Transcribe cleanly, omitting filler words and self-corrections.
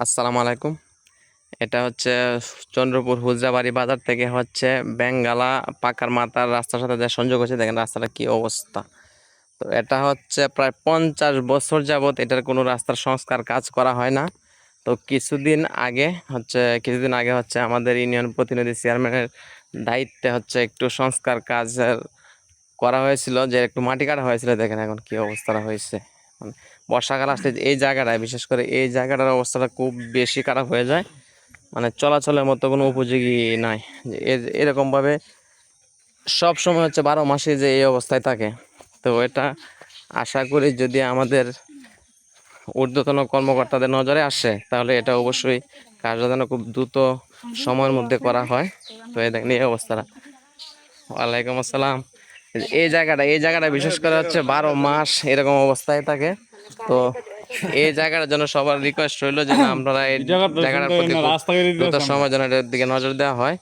আসসালামু আলাইকুম। এটা হচ্ছে চন্দ্রপুর হুজরাবাড়ি বাজার থেকে হচ্ছে বেঙ্গালা পাকার মাথার রাস্তার সাথে যা সংযোগ হচ্ছে, দেখেন রাস্তাটা কি অবস্থা। তো এটা হচ্ছে প্রায় 50 বছর যাবত এটার কোনো রাস্তার সংস্কার কাজ করা হয় না। তো কিছুদিন আগে হচ্ছে আমাদের ইউনিয়ন প্রতিনিধি চেয়ারম্যানের দায়িত্বে হচ্ছে একটু সংস্কার কাজ করা হয়েছিল, যে একটু মাটি কাটা হয়েছিল। দেখেন এখন কি অবস্থাটা হয়েছে। মানে বর্ষাকাল আসলে এই জায়গাটায়, বিশেষ করে এই জায়গাটার অবস্থাটা খুব বেশি খারাপ হয়ে যায়। মানে চলাচলের মতো কোনো উপযোগী নাই। যে এরকমভাবে সব সময় হচ্ছে 12 মাসে যে এই অবস্থায় থাকে। তো এটা আশা করি যদি আমাদের ঊর্ধ্বতন কর্মকর্তাদের নজরে আসে, তাহলে এটা অবশ্যই কাজটা যেন খুব দ্রুত সময়ের মধ্যে করা হয়। তো এই দেখেন এই অবস্থাটা। ওয়ালাইকুম আসসালাম। এই জায়গাটা বিশেষ করে হচ্ছে 12 মাস এরকম অবস্থায় থাকে। তো এই জায়গাটার জন্য সবার রিকোয়েস্ট রইলো যে না, আপনারা এই জায়গাটার প্রতি খুব দ্রুত সময় যেন এটার দিকে নজর দেওয়া হয়।